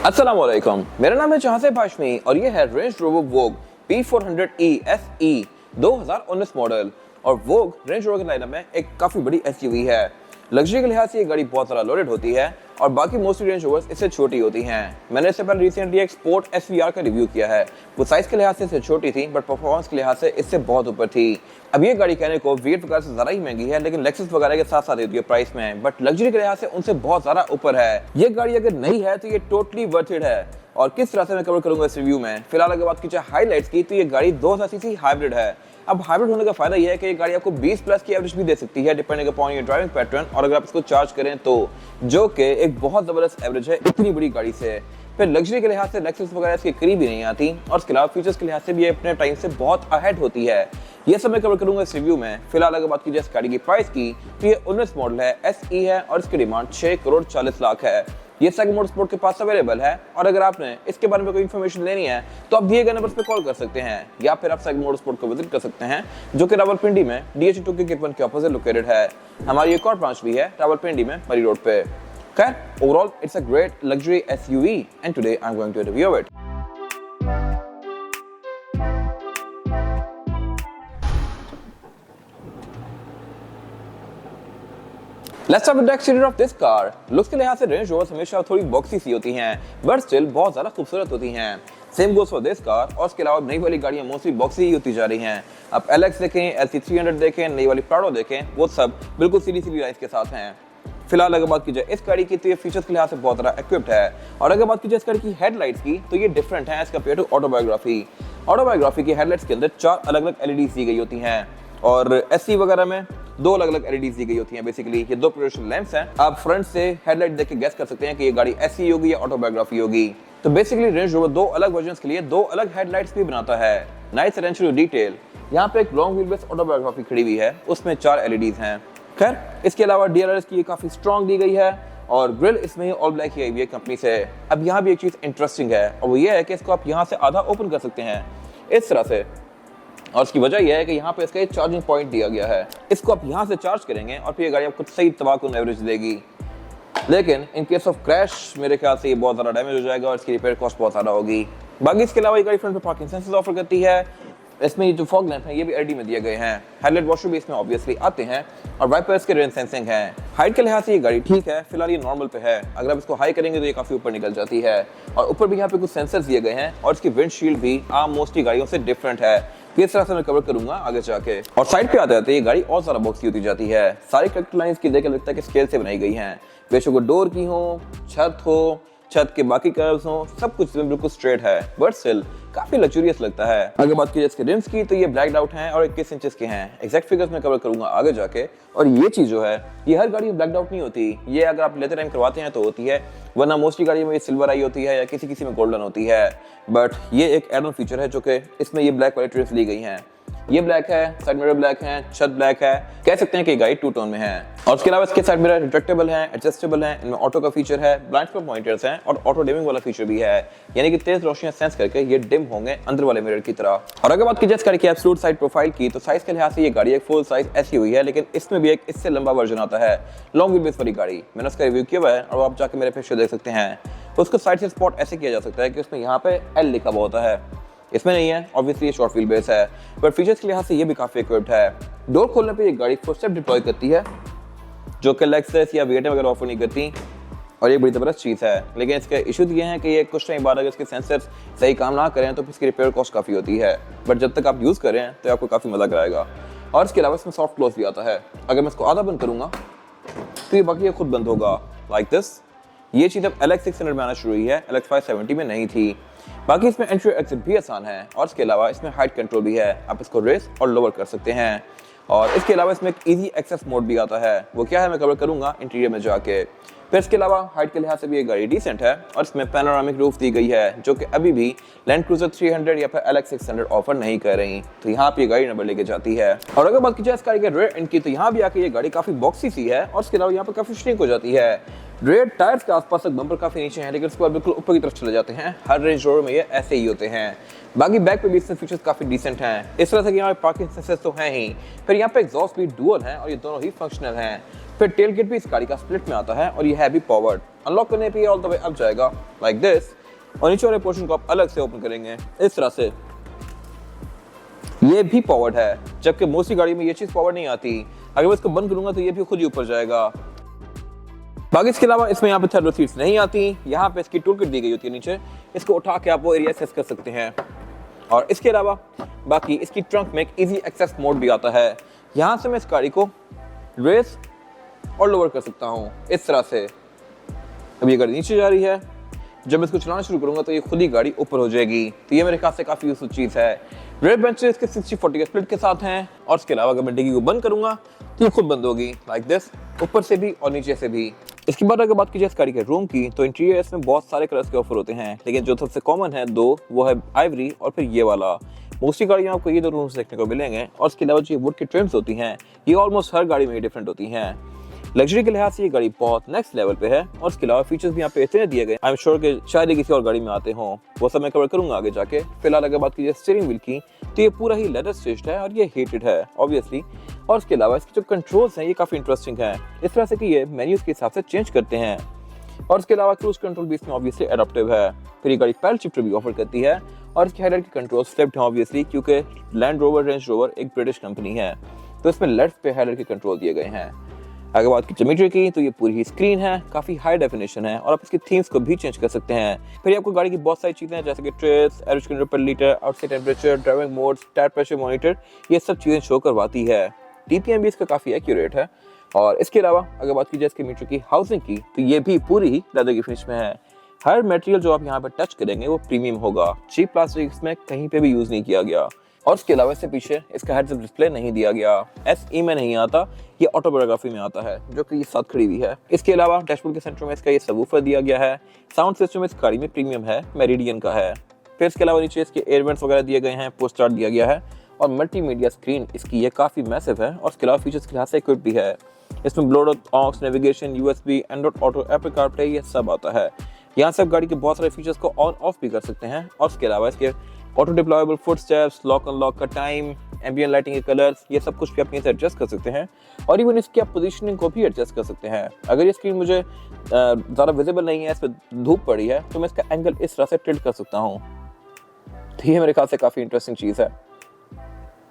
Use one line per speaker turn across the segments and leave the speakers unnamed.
अस्सलामुअलैकुम, मेरा नाम है जहां हाशमी और ये है रेंज रोवर वोग P400e SE 2019 मॉडल। और वोग रेंज रोवर के लाइनअप में एक काफी बड़ी एसयूवी है। लग्जरी के लिहाज से ये गाड़ी बहुत ज़्यादा लोडेड होती है और बाकी मोस्टली रेंज रोवर्स इससे छोटी होती हैं। मैंने इससे पहले रिसेंटली एक स्पोर्ट SVR का रिव्यू किया है। वो साइज के लिहाज से इससे छोटी थी बट परफॉर्मेंस के लिहाज से इससे बहुत ऊपर थी। अब ये गाड़ी कहने को वेट वगैरह से ज़्यादा ही महंगी है, लेकिन लेक्सस वगैरह के साथ साथ देती है प्राइस में, बट लग्जरी के लिहाज से उनसे बहुत ज़्यादा ऊपर है। ये गाड़ी अगर नहीं है तो ये टोटली वर्थ इट है। और किस तरह से मैं कवर करूंगा इस रिव्यू में। फिलहाल अगर बात की जाए हाईलाइट्स की तो ये गाड़ी 2000 सीसी हाइब्रिड है। अब हाइब्रिड होने का फायदा यह है कि ये गाड़ी आपको 20 प्लस की एवरेज भी दे सकती है depending upon your driving pattern, और अगर आप इसको चार्ज करें तो, जो कि एक बहुत जबरदस्त एवरेज है इतनी बड़ी गाड़ी से। फिर लग्जरी के लिहाज से लेक्सस वगैरह इसके करीब ही नहीं आती और इसके अलावा फीचर्स के लिहाज से भी ये अपने टाइम से बहुत अहेड होती है। ये सब मैं कवर करूंगा इस रिव्यू में। फिलहाल अगर बात की जाए इस गाड़ी की प्राइस की तो ये 19 मॉडल है, SE है और इसकी डिमांड 6 करोड़ 40 लाख है। ये सेगमेंट मोटरस्पोर्ट के पास अवेलेबल है और अगर आपने इसके बारे में कोई इन्फॉर्मेशन लेनी है तो आप दिए गए नंबर पे कॉल कर सकते हैं या फिर आप सेगमेंट मोटरस्पोर्ट को विजिट कर सकते हैं, जो कि रावलपिंडी में DH2 के गेट 1 के ऑपोजिट लोकेटेड है। हमारी एक और ब्रांच भी है रावलपिंडी में मरी रोड पे। खैर, overall it's a great luxury SUV and today I am going to review it. Let's start with the exterior of this car. Looks के लिहाज से रेंज रोवर्स हमेशा थोड़ी बॉक्सी सी होती हैं बट स्टिल बहुत ज़्यादा खूबसूरत होती हैं। Same goes for this car. और इसके अलावा नई वाली गाड़ियाँ मोस्टली बॉक्सी ही होती जा रही हैं। आप LX देखें, LC300 देखें, नई वाली प्राडो देखें, वो सब बिल्कुल सीधी लाइन्स के साथ हैं। फिलहाल अगर बात की जाए इस गाड़ी की तो ये फीचर्स के लिहाज से बहुत ज़्यादा इक्विप्ड है। और अगर बात की जाए इस गाड़ी की हेडलाइट्स की तो ये डिफरेंट है as compare to Autobiography. Autobiography की हेडलाइट्स के अंदर 4 अलग अलग LEDs दी गई होती हैं और SE वगैरह में 2 अलग अलग LEDs दी गई होती हैं। बेसिकली ये 2 प्रोजेक्शन लैंप्स हैं। आप फ्रंट से हेडलाइट देख के गेस कर सकते हैं कि ये गाड़ी SE होगी या ऑटोबायोग्राफी होगी। तो बेसिकली रेंज रोवर 2 अलग वर्जन्स के लिए 2 अलग हेडलाइट्स भी बनाता है। Nice attention to detail. यहाँ पे एक लॉन्ग व्हील बेस ऑटोबायोग्राफी खड़ी हुई है, उसमें 4 LEDs हैं। खैर, इसके अलावा DRLS की काफी स्ट्रॉन्ग दी गई है और ग्रिल इसमें ही ऑल ब्लैक ही आई हुई है कंपनी से। अब यहाँ भी एक चीज इंटरेस्टिंग है और वो ये है कि इसको आप यहाँ से आधा ओपन कर सकते हैं इस तरह से। और इसकी वजह यह है कि यहाँ पे इसका एक चार्जिंग पॉइंट दिया गया है। इसको आप यहाँ से चार्ज करेंगे और फिर ये गाड़ी आपको सही तबाकुन एवरेज देगी। लेकिन इन केस ऑफ क्रैश मेरे ख्याल से ये बहुत ज़्यादा डैमेज हो जाएगा और इसकी रिपेयर कॉस्ट बहुत ज़्यादा होगी। बाकी इसके अलावा ये गाड़ी फ्रंट पे पार्किंग सेंसर्स ऑफर करती है। इसमें ये जो फॉग लैंप है ये भी LED में दिए गए हैं। हेडलाइट वॉशर भी इसमें ऑब्वियसली आते हैं और वाइपर्स के रेन सेंसिंग है। हाइट के लिहाज से ये गाड़ी ठीक है, फिलहाल ये नॉर्मल पे है। अगर आप इसको हाई करेंगे तो ये काफी ऊपर निकल जाती है। और ऊपर भी यहाँ पे कुछ सेंसर्स दिए गए हैं और इसकी विंडशील्ड भी आम मोस्टली गाड़ियों से डिफरेंट है। किस तरह से मैं कवर करूंगा आगे जाके। और साइड पे आते आते ये गाड़ी और ज्यादा बॉक्सी होती जाती है। सारी करेक्टर लाइंस की देख लगता है कि स्केल से बनाई गई हैं। बेशक वो डोर की हो, छत के बाकी कर्व्स हो, सब कुछ बिल्कुल स्ट्रेट है बट स्टिल काफी लग्जरियस लगता है। अगर बात की जाए इसके रिम्स की तो ये ब्लैक्ड आउट हैं और 21 इंचेस के हैं। एग्जैक्ट फिगर्स में कवर करूंगा आगे जाके। और ये चीज जो है ये हर गाड़ी में ब्लैक्ड आउट नहीं होती। ये अगर आप लेते टाइम करवाते हैं तो होती है, वरना मोस्टली गाड़ी में ये सिल्वर आई होती है या किसी में गोल्डन होती है। बट ये एक एड ऑन फीचर है जो कि इसमें ये ब्लैक वाली ट्रिम्स ली गई हैं। ये ब्लैक है, साइड मिरर ब्लैक है, छत ब्लैक है। कह सकते हैं कि गाड़ी 2 टोन में है। और उसके अलावा इसके साइड मिरर रिट्रैक्टेबल हैं, एडजस्टेबल हैं, इनमें ऑटो का फीचर है, ब्लाइंड स्पॉट पॉइंटर्स हैं और ऑटो डिमिंग वाला फीचर भी है, यानी कि तेज रोशनियां सेंस करके ये डिम होंगे अंदर वाले मिरर की तरह। और अगर बात की जाए इस गाड़ी की एब्सोल्यूट साइड प्रोफाइल की तो साइज के लिहाज से ये गाड़ी एक फुल साइज SUV है, लेकिन इसमें भी एक इससे लंबा वर्जन आता है, लॉन्ग व्हील बेस वाली गाड़ी। मैंने उसका रिव्यू किया हुआ है और आप जाके मेरे पेज देख सकते हैं। उसको साइड से स्पॉट ऐसे किया जा सकता है कि उसमें यहाँ पे L लिखा हुआ होता है, इसमें नहीं है। ऑब्वियसली ये शॉर्ट व्हील बेस है बट फीचर्स के लिहाज से ये भी काफी इक्विप्ड है। डोर खोलने पे ये गाड़ी फुटस्टेप डिप्लॉय करती है, जो कि लेक्सस या VTEC वगैरह ऑफर नहीं करती और ये बड़ी जबरदस्त चीज़ है। लेकिन इसके इशूज ये हैं कि ये कुछ टाइम बाद अगर इसके सेंसर्स सही काम ना करें तो इसकी रिपेयर कॉस्ट काफ़ी होती है, बट जब तक आप यूज़ करें तो आपको काफ़ी मज़ा कराएगा। और इसके अलावा इसमें सॉफ्ट क्लोज भी आता है। अगर मैं इसको आधा बंद करूँगा तो ये बाकी ये खुद बंद होगा लाइक दिस। ये चीज़ अब LX600 में आना शुरू हुई है, LX570 में नहीं थी। बाकी इसमें एंट्री एग्जिट भी आसान है और इसके अलावा इसमें हाइट कंट्रोल भी है, आप इसको रेस और लोअर कर सकते हैं। और इसके अलावा इसमें एक इजी एक्सेस मोड भी आता है, वो क्या है मैं कवर करूंगा इंटीरियर में जाके। फिर इसके अलावा हाइट के लिहाज से भी ये गाड़ी डिसेंट है और इसमें पैनोरामिक रूफ दी गई है, जो कि अभी भी लैंड क्रूजर 300 या फिर LX600 ऑफर नहीं कर रही, तो यहाँ पे ये गाड़ी नंबर लेके जाती है। और अगर बात की जाए इस गाड़ी के रेयर एंड की तो यहाँ भी आके ये गाड़ी काफी बॉक्सी सी है और इसके अलावा यहाँ पे काफी श्रिंक हो जाती है। रेयर टायर्स के आसपास तक बम्पर काफी नीचे हैं, लेकिन उसके बाद बिल्कुल ऊपर की तरफ चले जाते हैं। हर रेंज रोवर में ये ऐसे ही होते हैं। बाकी बैक पे भी इसके फीचर्स काफी डिसेंट हैं, इस तरह से कि यहाँ पे पार्किंग सेंसर्स तो हैं ही। फिर यहाँ पे एग्जॉस्ट भी डुअल हैं और ये दोनों ही फंक्शनल हैं। फिर टेल गेट भी इस गाड़ी का स्प्लिट में आता है और ये है भी पावर्ड। अनलॉक करने पे ऑल द वे अप जाएगा लाइक दिस, और नीचे वाले पोर्शन को आप अलग से ओपन करेंगे इस तरह से। ये भी पावर्ड है, जबकि मोस्टली गाड़ी में ये चीज पावर्ड नहीं आती। अगर मैं इसको बंद करूंगा तो ये भी खुद ही ऊपर जाएगा। बाकी इसके अलावा इसमें यहाँ पे थर्ड सीट्स नहीं आती। यहाँ पे इसकी टूल किट दी गई होती है नीचे, इसको उठा के आप वो एरिया एक्सेस कर सकते हैं। और इसके अलावा बाकी इसकी ट्रंक में एक इजी एक्सेस मोड भी आता है। यहाँ से मैं इस गाड़ी को रेस और लोअर कर सकता हूँ इस तरह से। अब ये गाड़ी नीचे जा रही है, जब मैं इसको चलाना शुरू करूंगा तो ये खुद ही गाड़ी ऊपर हो जाएगी। तो ये मेरे ख्याल से काफी यूजफुल चीज है। रेयर बेंचेस इसके 60-40 के स्प्लिट के साथ हैं। और इसके अलावा अगर मैं डिग्गी को बंद करूंगा तो ये खुद बंद होगी लाइक दिस, ऊपर से भी और नीचे से भी। इसके बाद अगर बात की जाए इस गाड़ी के रूम की, तो इंटीरियर में बहुत सारे कलर्स के ऑफर होते हैं, लेकिन जो सबसे कॉमन है दो, वो है आइवरी और फिर ये वाला। मोस्टली गाड़ियों आपको ये दो रूम्स देखने को मिलेंगे। और इसके अलावा जो वुड की ट्रिम्स होती हैं, ये ऑलमोस्ट हर गाड़ी में डिफरेंट होती हैं। लग्जरी के लिहाज से ये गाड़ी बहुत नेक्स्ट लेवल पे है। और इसके अलावा फीचर्स भी यहाँ पे इतने दिए गए, आई एम श्योर कि शायद किसी और गाड़ी में आते हों, वो सब मैं कवर करूंगा आगे जाके। फिलहाल अगर बात कीजिए स्टीयरिंग व्हील की, तो ये पूरा ही लेदर स्टिच्ड है और ये हीटेड है ऑब्वियसली। और इसके अलावा इसके जो कंट्रोल्स हैं ये काफी इंटरेस्टिंग है, इस तरह से कि ये मेन्यूज के हिसाब से चेंज करते हैं। और इसके अलावा क्रूज कंट्रोल भी इसमें ऑब्वियसली एडाप्टिव है। फिर ये गाड़ी पैडल शिफ्टर भी ऑफर करती है। और इसके हेडलाइट के कंट्रोल्स फ्लिप्ड हैं ऑब्वियसली, क्योंकि लैंड रोवर रेंज रोवर एक ब्रिटिश कंपनी है, तो इसमें लेफ्ट पे हेडलाइट के कंट्रोल दिए गए हैं। अगर बात की ज्योमेट्री की, तो ये पूरी ही स्क्रीन है, काफी हाई डेफिनेशन है और आप इसकी थीम्स को भी चेंज कर सकते हैं। फिर आपको गाड़ी की बहुत सारी चीजें जैसे कि ट्रेस, एवरेज किलोमीटर पर litre, outside temperature, driving modes, tyre pressure monitor, ये सब चीजें शो करवाती है। टीपीएम भी इसका काफी एक्यूरेट है। और इसके अलावा अगर बात की जाए इसके मीटर की हाउसिंग की, तो ये भी पूरी ही लेदर की फिनिश में है। हर मटेरियल जो आप यहाँ पे टच करेंगे वो प्रीमियम होगा, चीप प्लास्टिक इसमें कहीं पे भी यूज नहीं किया गया। और इसके अलावा इससे पीछे इसका हेड्स अप डिस्प्ले नहीं दिया गया, एसई में नहीं आता, ये ऑटोबायोग्राफी में आता है, जो कि ये साथ खड़ी हुई है। इसके अलावा डैशबोर्ड के सेंटर में इसका ये सबवूफर दिया गया है। साउंड सिस्टम इस गाड़ी में प्रीमियम है, मेरिडियन का है। फिर इसके अलावा नीचे इसके एयर वेंट्स वगैरह दिए गए हैं, पोस्ट स्टार्ट दिया गया है और मल्टीमीडिया स्क्रीन इसकी ये काफी मैसिव है। और इसके अलावा फीचर्स के लिहाज से इक्विप्ड भी है। इसमें Bluetooth, aux, navigation, USB, Android Auto, Apple CarPlay, ये सब आता है। यहाँ से आप गाड़ी के बहुत सारे फीचर्स को ऑन ऑफ भी कर सकते हैं। और इसके अलावा इसके auto deployable footsteps, lock unlock का टाइम, एम्बिएंट लाइटिंग के कलर्स, ये सब कुछ भी आप यहीं से एडजस्ट कर सकते हैं। और इवन इसकी आप पोजीशनिंग को भी एडजस्ट कर सकते हैं। अगर ये स्क्रीन मुझे ज़्यादा विजिबल नहीं है, इस पर धूप पड़ी है, तो मैं इसका एंगल इस तरह से टिल्ट कर सकता हूँ। तो ये मेरे ख्याल से काफ़ी इंटरेस्टिंग चीज़ है।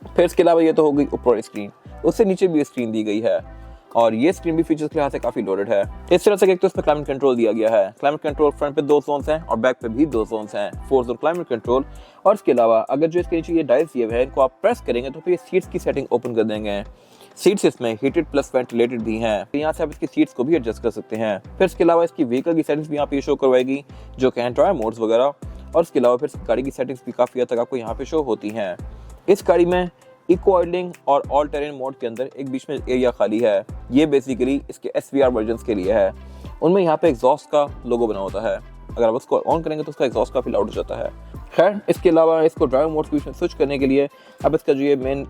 फिर इसके अलावा ये तो हो गई ऊपर स्क्रीन, उससे नीचे भी स्क्रीन दी गई है और ये स्क्रीन भी फीचर्स के लिहाज से काफी लोडेड है। इस तरह से एक तो इसमें क्लाइमेट कंट्रोल दिया गया है। क्लाइमेट कंट्रोल फ्रंट पे 2 जोन्स हैं और बैक पे भी 2 जोन्स हैं, 4 जोन क्लाइमेट कंट्रोल। और इसके अलावा अगर जो इसके नीचे ये डायल्स दिए हुए हैं, इनको आप प्रेस करेंगे तो फिर सीट्स की सेटिंग ओपन कर देंगे। सीट्स इसमें हीटेड प्लस वेंटिलेटेड भी हैं, तो यहाँ से आप इसकी सीट्स को भी एडजस्ट कर सकते हैं। फिर इसके अलावा इसकी व्हीकल की सेटिंग्स भी यहाँ पे शो करवाएगी, जो कि ड्राइव मोड्स वगैरह। और इसके अलावा फिर गाड़ी की सेटिंग्स भी काफी हद तक आपको यहाँ पे शो होती हैं। इस गाड़ी में इको आइडलिंग और ऑल टेरेन मोड के अंदर एक बीच में एरिया खाली है, ये बेसिकली इसके SVR वर्जन्स के लिए है। उनमें यहाँ पे एग्जॉस्ट का लोगो बना होता है, अगर आप उसको ऑन करेंगे तो उसका एग्जॉस्ट काफी लाउड हो जाता है। खैर, इसके अलावा इसको ड्राइव मोड के बीच में स्विच करने के लिए अब इसका जो ये मेन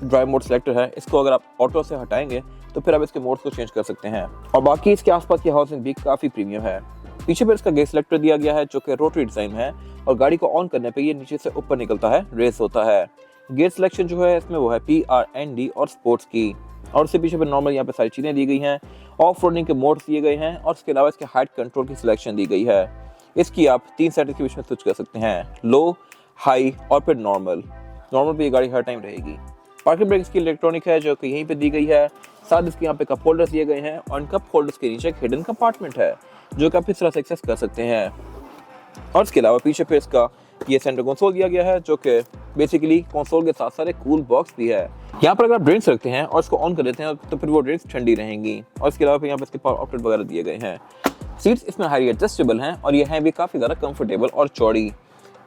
ड्राइव मोड सेलेक्टर है, इसको अगर आप ऑटो से हटाएंगे तो फिर आप इसके मोड्स को चेंज कर सकते हैं। और बाकी इसके आसपास की हाउसिंग भी काफी प्रीमियम है। पीछे पर इसका गेयर सेलेक्टर दिया गया है, जो कि रोटरी डिजाइन है और गाड़ी को ऑन करने पे ये नीचे से ऊपर निकलता है, रेस होता है। गियर सिलेक्शन जो है इसमें वो है PRND और स्पोर्ट्स की। और उससे पीछे पर नॉर्मल यहाँ पे सारी चीजें दी गई हैं, ऑफ रोडिंग के मोड्स दिए गए हैं और इसके अलावा इसके हाइट कंट्रोल की सिलेक्शन दी गई है। इसकी आप 3 सेटिंग्स के बीच में स्विच कर सकते हैं, लो, हाई और फिर नॉर्मल। नॉर्मल पे ये गाड़ी हर टाइम रहेगी। पार्किंग ब्रेक इसकी इलेक्ट्रॉनिक है, जो कि यहीं पे दी गई है। साथ इसके यहाँ पे कप होल्डर्स दिए गए हैं और इन कप होल्डर्स के नीचे एक हिडन कंपार्टमेंट है, जो कि आप इस तरह से एक्सेस कर सकते हैं। और इसके अलावा पीछे पे इसका ये सेंटर कंसोल दिया गया है, जो कि बेसिकली कंसोल के साथ साथ एक कूल बॉक्स भी है। यहाँ पर अगर आप ड्रिंक्स रखते हैं और इसको ऑन कर देते हैं तो फिर वो ड्रिंक्स ठंडी रहेंगी। और इसके अलावा यहाँ पे इसके पावर आउटलेट वगैरह दिए गए हैं। सीट्स इसमें हाईली एडजस्टेबल हैं और ये हैं भी काफ़ी ज़्यादा कंफर्टेबल और चौड़ी।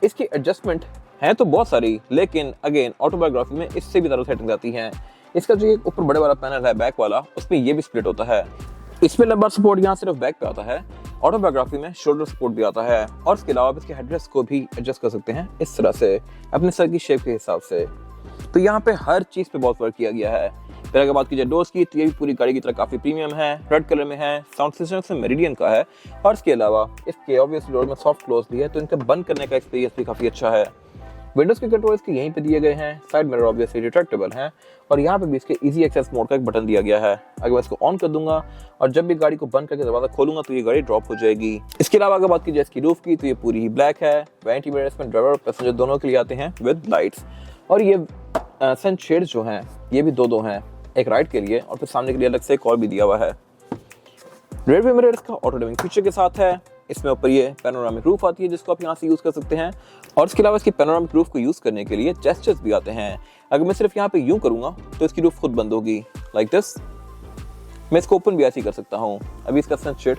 इसकी एडजस्टमेंट है तो बहुत सारी, लेकिन अगेन ऑटोबायोग्राफी में इससे भी ज़्यादा सेटिंग आती हैं। इसका जो ऊपर बड़े वाला पैनल है बैक वाला, उसमें ये भी स्प्लिट होता है। इसमें लंबा सपोर्ट यहाँ सिर्फ बैक पे आता है, ऑटोबायोग्राफी में शोल्डर सपोर्ट भी आता है। और इसके अलावा इसके हेडरेस्ट को भी एडजस्ट कर सकते हैं इस तरह से अपने सर की शेप के हिसाब से। तो यहाँ पे हर चीज़ पे बहुत वर्क किया गया है। फिर अगर बात की जाए डोर्स की, तो ये भी पूरी गाड़ी की तरह काफ़ी प्रीमियम है, रेड कलर में है, साउंड सिस्टम से मेरिडियन का है। और इसके अलावा इसके ऑब्वियसली डोर में सॉफ्ट क्लोज भी है, तो इनका बंद करने का एक्सपीरियंस भी काफ़ी अच्छा है। विंडोज के कंट्रोल इसके यहीं पे दिए गए हैं, साइड मिरर ऑब्वियसली रिट्रैक्टेबल हैं और यहाँ पे भी इसके इजी एक्सेस मोड का एक बटन दिया गया है। अगर मैं इसको ऑन कर दूंगा और जब भी गाड़ी को बंद करके दरवाजा खोलूंगा तो ये गाड़ी ड्रॉप हो जाएगी। इसके अलावा अगर बात की जाए इसकी रूफ की तो ये पूरी ही ब्लैक है। वैनिटी मिरर इसमें ड्राइवर और पैसेंजर दोनों के लिए आते हैं विद लाइट्स और ये सनशेड जो हैं ये भी दो हैं, एक राइट के लिए और फिर सामने के लिए अलग से एक और भी दिया हुआ है। रेयर व्यू मिरर इसका ऑटो डिमिंग फीचर के साथ है। इसमें ऊपर ये पैनोरामिक रूफ आती है जिसको आप यहाँ से यूज कर सकते हैं और इसके अलावा इसकी पैनोरामिक रूफ को यूज करने के लिए जेस्चर्स भी आते हैं। अगर मैं सिर्फ यहाँ पे यूं करूंगा तो इसकी रूफ खुद बंद होगी लाइक दिस। मैं इसको ओपन भी ऐसे ही कर सकता हूँ। अभी इसका सनशेड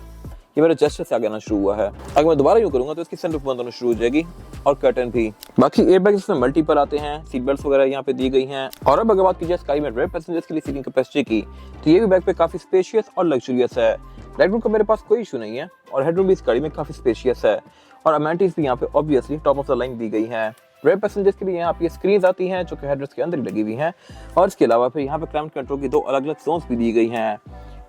ये मेरे जेस्चर से आगे आना शुरू हुआ है। अगर मैं दोबारा यूं करूंगा तो इसकी सनरूफ बंद होना शुरू हो जाएगी और कर्टन भी। बाकी एयरबैग इसमें मल्टीपल आते हैं, सीट बेल्ट्स वगैरह यहाँ पे दी गई हैं। और अब अगर बात की जाए स्काई में रेयर पैसेंजर्स के लिए सीटिंग कैपेसिटी की तो ये भी बैग पे काफी स्पेशियस और लग्जरियस है। लेगरूम का मेरे पास कोई इशू नहीं है और हेडरूम भी इस गाड़ी में काफी स्पेशियस है और अमेनिटीज भी यहाँ पे obviously top of the line दी गई हैं। रेयर पैसेंजर्स के लिए यहाँ पे स्क्रीन आती हैं जो कि हेडरेस्ट के अंदर ही लगी हुई हैं और इसके अलावा फिर यहाँ पे क्लाइमेट कंट्रोल की दो अलग अलग जोन्स भी दी गई हैं।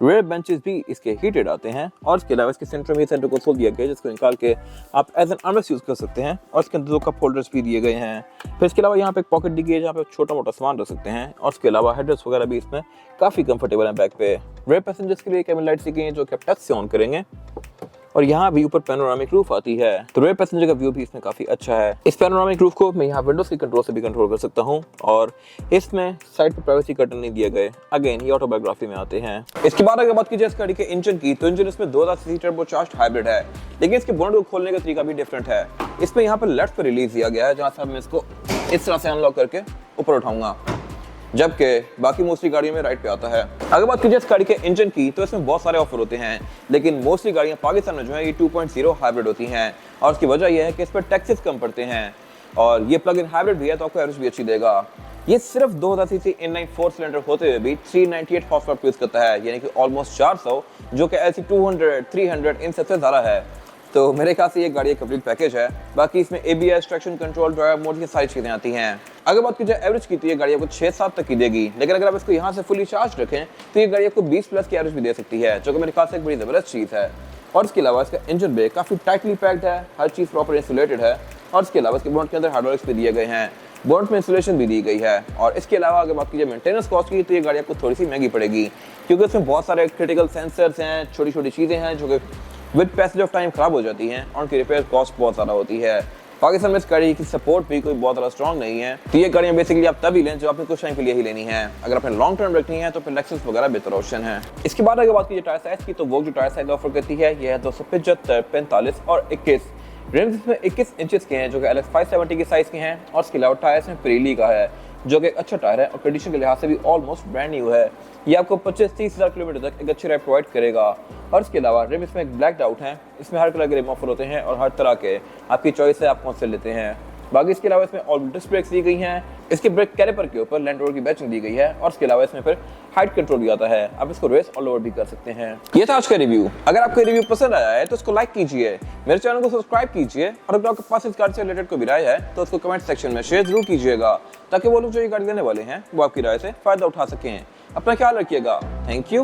रेयर बेंचेस भी इसके हीटेड आते हैं और इसके अलावा इसके सेंटर में सेंटर कंसोल दिया गया है जिसको निकाल के आप एज एन आर्मरेस्ट यूज कर सकते हैं और इसके अंदर दो कप होल्डर्स भी दिए गए हैं। फिर इसके अलावा यहाँ पे एक पॉकेट दी गई है जहाँ पे छोटा मोटा सामान रख सकते हैं और इसके अलावा हेडरेस्ट वगैरह भी इसमें काफी कंफर्टेबल है बैक पे। रेयर पैसेंजर्स के लिए कैबिन लाइट्स दी गई हैं जो कि आप टच से ऑन करेंगे और यहाँ भी ऊपर पैनोरामिक रूफ आती है तो रेयर पैसेंजर का व्यू भी इसमें काफी अच्छा है। इस पैनोरामिक रूफ को मैं यहाँ विंडोज के कंट्रोल से भी कंट्रोल कर सकता हूँ और इसमें साइड पे प्राइवेसी कर्टन नहीं दिए गए। अगेन ये ऑटोबायोग्राफी में आते हैं। इसके बाद अगर बात की जाए इस गाड़ी के इंजन की तो इंजन इसमें 2000 सीसी टर्बोचार्ज्ड हाइब्रिड है लेकिन इसके बोनट को खोलने का तरीका भी डिफरेंट है। इसमें यहाँ पर लेफ्ट पे रिलीज दिया गया है जहाँ से मैं इसको इस तरह से अनलॉक करके ऊपर उठाऊंगा जबकि बाकी मोस्टली गाड़ियों में राइट पे आता है। अगर बात की जाए इस गाड़ी के इंजन की तो इसमें बहुत सारे ऑफर होते हैं लेकिन मोस्टली गाड़ियां पाकिस्तान में जो है ये 2.0 हाइब्रिड होती हैं और उसकी वजह यह है कि इस पर टैक्सेस कम पड़ते हैं और ये प्लग इन हाइब्रिड भी है तो आपको एवरेज भी अच्छी देगा। ये सिर्फ 2000 सीसी इनलाइन 4 सिलेंडर होते हुए भी 398 हॉर्स पावर प्रोड्यूस करता है यानी कि ऑलमोस्ट 400 जो कि LC 200 300 इन सबसे ज्यादा है। तो मेरे ख्याल से ये गाड़ी एक कंप्लीट पैकेज है। बाकी इसमें ABS, traction control, drive mode की सारी चीजें आती हैं। अगर बात की जाए एवरेज की तो ये गाड़ी आपको 6-7 तक की देगी लेकिन अगर आप इसको यहाँ से फुली चार्ज रखें तो ये गाड़ी आपको 20 प्लस की एवरेज भी दे सकती है जो कि मेरे ख्याल से एक बड़ी जबरदस्त चीज है। और इसके अलावा इसका इंजन बे काफी टाइटली पैक्ड है, हर चीज प्रॉपर इंसुलेटेड है और इसके अलावा इसके बोनट के अंदर हाइड्रोलिक्स भी दिए गए हैं, बोनट में इंसुलेशन भी दी गई है। और इसके अलावा अगर बात की जाए मेंटेनेंस कॉस्ट की तो ये गाड़ी आपको थोड़ी सी महंगी पड़ेगी क्योंकि इसमें बहुत सारे क्रिटिकल सेंसर्स हैं, छोटी छोटी चीजें हैं जो कि विद पैसेज ऑफ टाइम खराब हो जाती हैं और उनकी रिपेयर कॉस्ट बहुत ज़्यादा होती है। पाकिस्तान में इस गाड़ी की सपोर्ट भी कोई बहुत ज़्यादा स्ट्रॉन्ग नहीं है तो ये गाड़ियाँ बेसिकली आप तभी लें जो आपने कुछ टाइम के लिए ही लेनी है। अगर आपने लॉन्ग टर्म रखनी है तो फिर लेक्सस वगैरह बेहतर ऑप्शन है। इसके बाद अगर बात की टायर साइज की तो वो जो टायर साइज ऑफर करती है यह है 275, 45 और 21। रिम्स इसमें 21 इंचेस के हैं जो कि LS 570 के साइज के हैं और इसके अलावा टायर्स में पिरेली का है जो कि एक अच्छा टायर है और कंडीशन के लिहाज से भी ऑलमोस्ट ब्रांड न्यू है। ये आपको 25-30 हज़ार किलोमीटर तक एक अच्छी राइड प्रोवाइड करेगा। और इसके अलावा रिम इसमें एक ब्लैक आउट है, इसमें हर कलर के रिम ऑफर होते हैं और हर तरह के आपकी चॉइस है आप कौन से लेते हैं। बाकी इसके अलावा इसमें ऑल डिस्क ब्रेक्स दी गई हैं, इसके ब्रेक कैलिपर के ऊपर लैंड रोवर की बैचिंग दी गई है और इसके अलावा इसमें फिर हाइट कंट्रोल भी आता है, आप इसको रेस ऑल ओवर भी कर सकते हैं। ये था आज का रिव्यू। अगर आपको रिव्यू पसंद आया है तो इसको लाइक कीजिए, मेरे चैनल को सब्सक्राइब कीजिए और अगर आपके पास इस गाड़ी से रिलेटेड कोई भी राय है तो उसको कमेंट सेक्शन में शेयर जरूर कीजिएगा ताकि वो लोग जो ये गाड़ी लेने वाले हैं वो आपकी राय से फायदा उठा सकें। अपना ख्याल रखिएगा। Thank you.